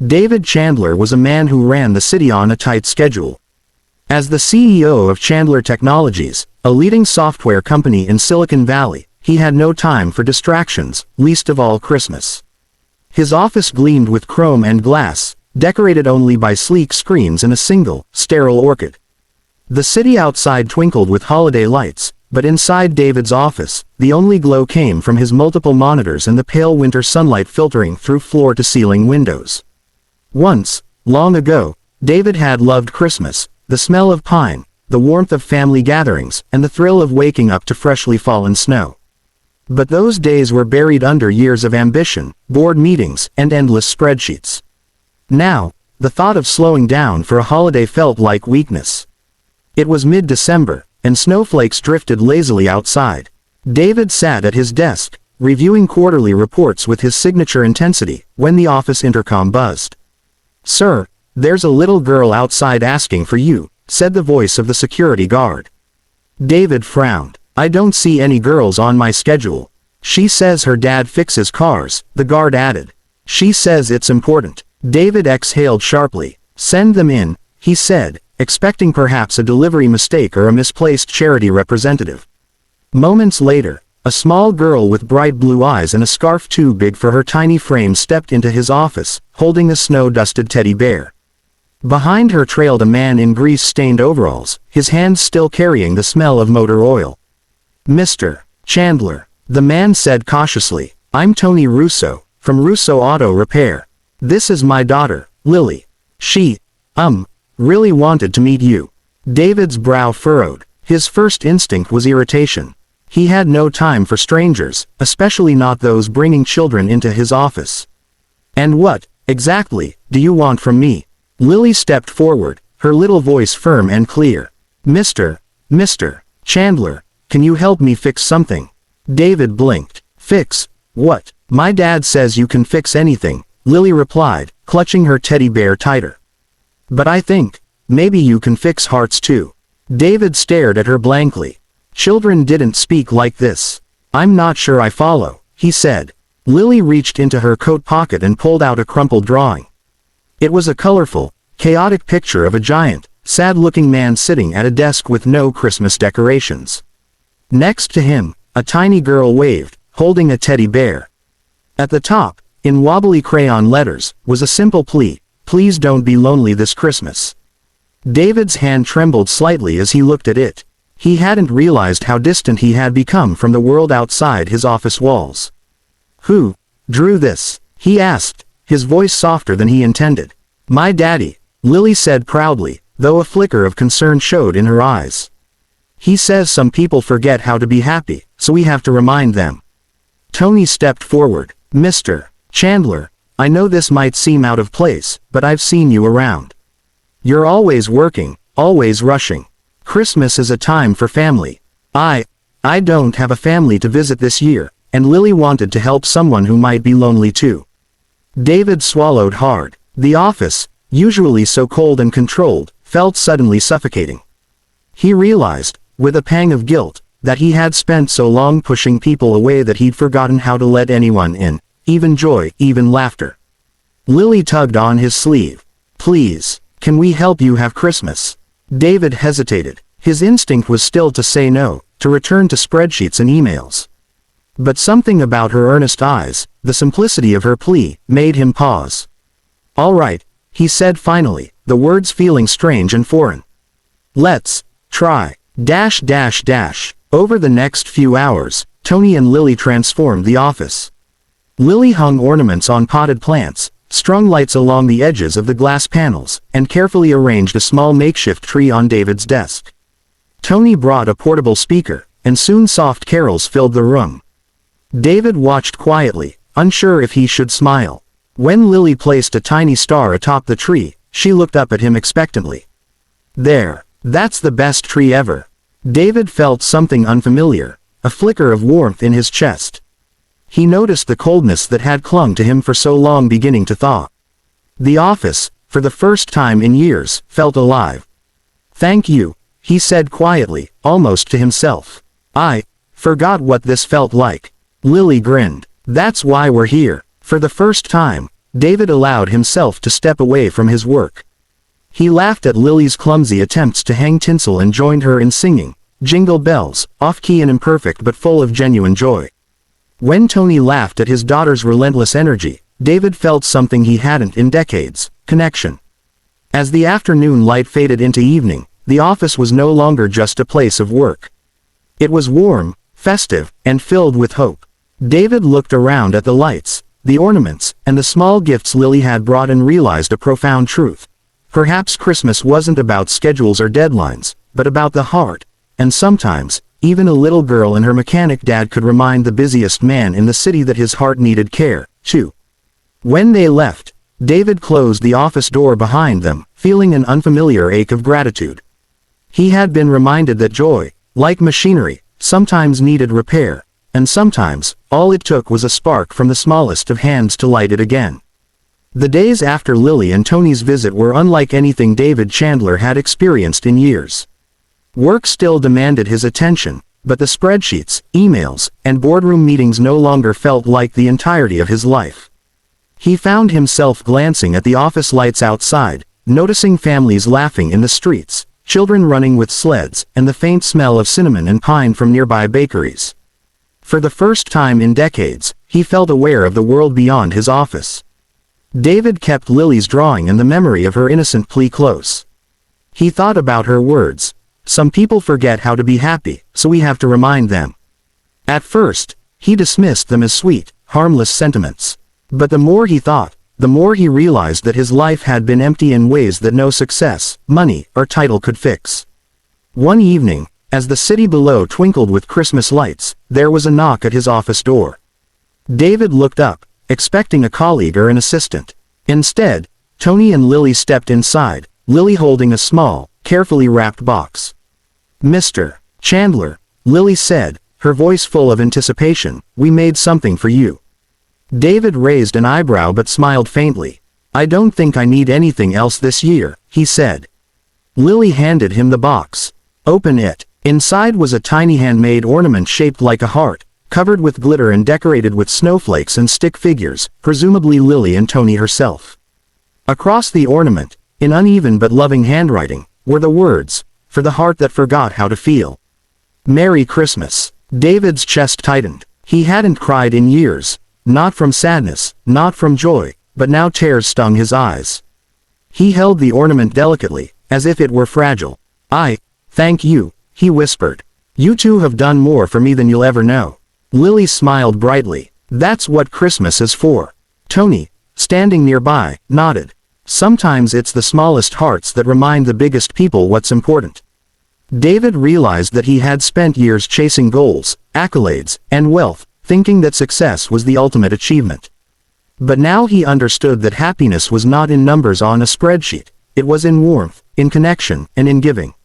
David Chandler was a man who ran the city on a tight schedule. As the CEO of Chandler Technologies, a leading software company in Silicon Valley, he had no time for distractions, least of all Christmas. His office gleamed with chrome and glass, decorated only by sleek screens and a single, sterile orchid. The city outside twinkled with holiday lights, but inside David's office, the only glow came from his multiple monitors and the pale winter sunlight filtering through floor-to-ceiling windows. Once, long ago, David had loved Christmas, the smell of pine, the warmth of family gatherings, and the thrill of waking up to freshly fallen snow. But those days were buried under years of ambition, board meetings, and endless spreadsheets. Now, the thought of slowing down for a holiday felt like weakness. It was mid-December, and snowflakes drifted lazily outside. David sat at his desk, reviewing quarterly reports with his signature intensity, when the office intercom buzzed. "Sir, there's a little girl outside asking for you," said the voice of the security guard. David frowned. "I don't see any girls on my schedule. She says her dad fixes cars," the guard added. "She says it's important." David exhaled sharply. "Send them in," he said, expecting perhaps a delivery mistake or a misplaced charity representative. Moments later, a small girl with bright blue eyes and a scarf too big for her tiny frame stepped into his office, holding a snow-dusted teddy bear. Behind her trailed a man in grease-stained overalls, his hands still carrying the smell of motor oil. "Mr. Chandler," the man said cautiously, "I'm Tony Russo, from Russo Auto Repair. This is my daughter, Lily. She, really wanted to meet you." David's brow furrowed. His first instinct was irritation. He had no time for strangers, especially not those bringing children into his office. "And what, exactly, do you want from me?" Lily stepped forward, her little voice firm and clear. Mr. Chandler, can you help me fix something?" David blinked. "Fix? What?" "My dad says you can fix anything," Lily replied, clutching her teddy bear tighter. "But I think, maybe you can fix hearts too." David stared at her blankly. Children didn't speak like this. "I'm not sure I follow," he said. Lily reached into her coat pocket and pulled out a crumpled drawing. It was a colorful, chaotic picture of a giant, sad-looking man sitting at a desk with no Christmas decorations. Next to him, a tiny girl waved, holding a teddy bear. At the top, in wobbly crayon letters, was a simple plea: "Please don't be lonely this Christmas." David's hand trembled slightly as he looked at it. He hadn't realized how distant he had become from the world outside his office walls. "Who drew this?" he asked, his voice softer than he intended. "My daddy," Lily said proudly, though a flicker of concern showed in her eyes. "He says some people forget how to be happy, so we have to remind them." Tony stepped forward. "Mr. Chandler, I know this might seem out of place, but I've seen you around. You're always working, always rushing. Christmas is a time for family. I don't have a family to visit this year," and Lily wanted to help someone who might be lonely too. David swallowed hard. The office, usually so cold and controlled, felt suddenly suffocating. He realized, with a pang of guilt, that he had spent so long pushing people away that he'd forgotten how to let anyone in, even joy, even laughter. Lily tugged on his sleeve. "Please, can we help you have Christmas?" David hesitated. His instinct was still to say no, to return to spreadsheets and emails. But something about her earnest eyes, the simplicity of her plea, made him pause. "All right," he said finally, the words feeling strange and foreign. "Let's try. Over the next few hours, Tony and Lily transformed the office. Lily hung ornaments on potted plants, strung lights along the edges of the glass panels, and carefully arranged a small makeshift tree on David's desk. Tony brought a portable speaker, and soon soft carols filled the room. David watched quietly, unsure if he should smile. When Lily placed a tiny star atop the tree, she looked up at him expectantly. "There, that's the best tree ever." David felt something unfamiliar, a flicker of warmth in his chest. He noticed the coldness that had clung to him for so long beginning to thaw. The office, for the first time in years, felt alive. "Thank you," he said quietly, almost to himself. "I forgot what this felt like." Lily grinned. "That's why we're here." For the first time, David allowed himself to step away from his work. He laughed at Lily's clumsy attempts to hang tinsel and joined her in singing, "Jingle Bells," off-key and imperfect but full of genuine joy. When Tony laughed at his daughter's relentless energy, David felt something he hadn't in decades: connection. As the afternoon light faded into evening, the office was no longer just a place of work. It was warm, festive, and filled with hope. David looked around at the lights, the ornaments, and the small gifts Lily had brought and realized a profound truth. Perhaps Christmas wasn't about schedules or deadlines, but about the heart, and sometimes, even a little girl and her mechanic dad could remind the busiest man in the city that his heart needed care, too. When they left, David closed the office door behind them, feeling an unfamiliar ache of gratitude. He had been reminded that joy, like machinery, sometimes needed repair, and sometimes, all it took was a spark from the smallest of hands to light it again. The days after Lily and Tony's visit were unlike anything David Chandler had experienced in years. Work still demanded his attention, but the spreadsheets, emails, and boardroom meetings no longer felt like the entirety of his life. He found himself glancing at the office lights outside, noticing families laughing in the streets, children running with sleds, and the faint smell of cinnamon and pine from nearby bakeries. For the first time in decades, he felt aware of the world beyond his office. David kept Lily's drawing and the memory of her innocent plea close. He thought about her words, "Some people forget how to be happy, so we have to remind them." At first, he dismissed them as sweet, harmless sentiments. But the more he thought, the more he realized that his life had been empty in ways that no success, money, or title could fix. One evening, as the city below twinkled with Christmas lights, there was a knock at his office door. David looked up, expecting a colleague or an assistant. Instead, Tony and Lily stepped inside, Lily holding a small, carefully wrapped box. "Mr. Chandler," Lily said, her voice full of anticipation, "we made something for you." David raised an eyebrow but smiled faintly. "I don't think I need anything else this year," he said. Lily handed him the box. "Open it." Inside was a tiny handmade ornament shaped like a heart, covered with glitter and decorated with snowflakes and stick figures, presumably Lily and Tony herself. Across the ornament, in uneven but loving handwriting, were the words, "For the heart that forgot how to feel." "Merry Christmas." David's chest tightened. He hadn't cried in years, not from sadness, not from joy, but now tears stung his eyes. He held the ornament delicately, as if it were fragile. Thank you," he whispered. "You two have done more for me than you'll ever know." Lily smiled brightly. "That's what Christmas is for." Tony, standing nearby, nodded. Sometimes it's the smallest hearts that remind the biggest people what's important. David realized that he had spent years chasing goals, accolades, and wealth, thinking that success was the ultimate achievement. But now he understood that happiness was not in numbers on a spreadsheet, it was in warmth, in connection, and in giving.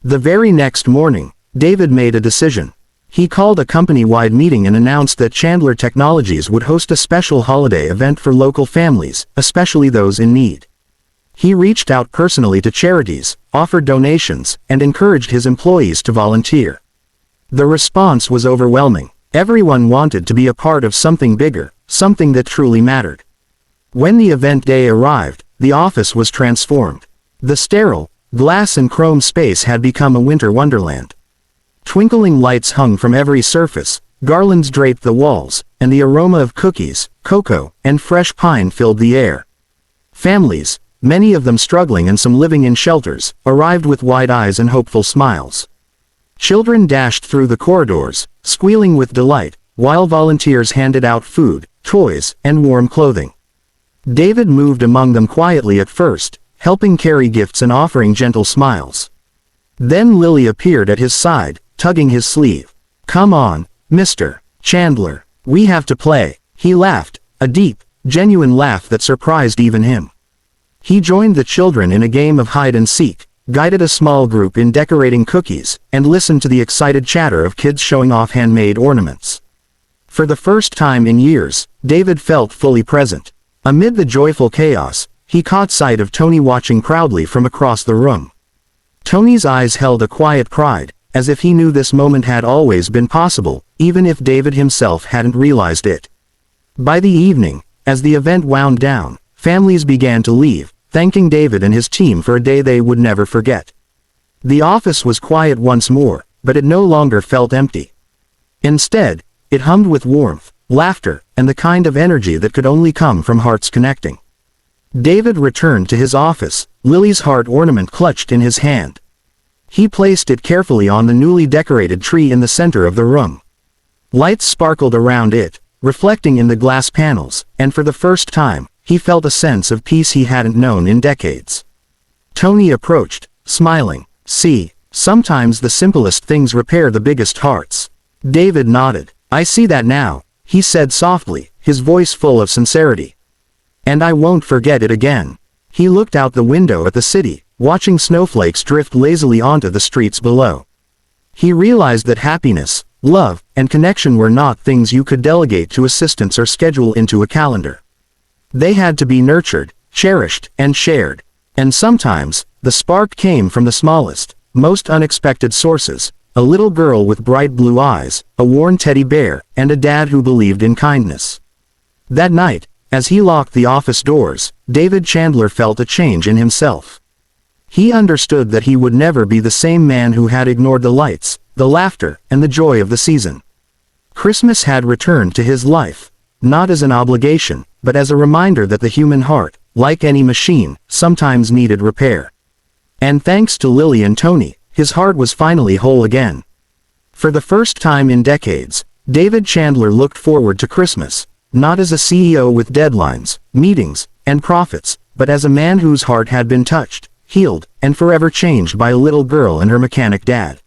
The very next morning, David made a decision. He called a company-wide meeting and announced that Chandler Technologies would host a special holiday event for local families, especially those in need. He reached out personally to charities, offered donations, and encouraged his employees to volunteer. The response was overwhelming. Everyone wanted to be a part of something bigger, something that truly mattered. When the event day arrived, the office was transformed. The sterile, glass and chrome space had become a winter wonderland. Twinkling lights hung from every surface, garlands draped the walls, and the aroma of cookies, cocoa, and fresh pine filled the air. Families, many of them struggling and some living in shelters, arrived with wide eyes and hopeful smiles. Children dashed through the corridors, squealing with delight, while volunteers handed out food, toys, and warm clothing. David moved among them quietly at first, helping carry gifts and offering gentle smiles. Then Lily appeared at his side, tugging his sleeve. "Come on, Mr. Chandler, we have to play." He laughed, a deep, genuine laugh that surprised even him. He joined the children in a game of hide and seek, guided a small group in decorating cookies, and listened to the excited chatter of kids showing off handmade ornaments. For the first time in years, David felt fully present. Amid the joyful chaos, he caught sight of Tony watching proudly from across the room. Tony's eyes held a quiet pride, as if he knew this moment had always been possible, even if David himself hadn't realized it. By the evening, As the event wound down, families began to leave, thanking David and his team for a day they would never forget. The office was quiet once more, but it no longer felt empty. Instead, it hummed with warmth, laughter, and the kind of energy that could only come from hearts connecting. David returned to his office, Lily's heart ornament clutched in his hand. He placed it carefully on the newly decorated tree in the center of the room. Lights sparkled around it, reflecting in the glass panels, and for the first time, he felt a sense of peace he hadn't known in decades. Tony approached, smiling. "See, sometimes the simplest things repair the biggest hearts." David nodded. "I see that now," he said softly, his voice full of sincerity. "And I won't forget it again." He looked out the window at the city, watching snowflakes drift lazily onto the streets below. He realized that happiness, love, and connection were not things you could delegate to assistants or schedule into a calendar. They had to be nurtured, cherished, and shared. And sometimes, the spark came from the smallest, most unexpected sources: a little girl with bright blue eyes, a worn teddy bear, and a dad who believed in kindness. That night, as he locked the office doors, David Chandler felt a change in himself. He understood that he would never be the same man who had ignored the lights, the laughter, and the joy of the season. Christmas had returned to his life, not as an obligation, but as a reminder that the human heart, like any machine, sometimes needed repair. And thanks to Lily and Tony, his heart was finally whole again. For the first time in decades, David Chandler looked forward to Christmas, not as a CEO with deadlines, meetings, and profits, but as a man whose heart had been touched, healed, and forever changed by a little girl and her mechanic dad.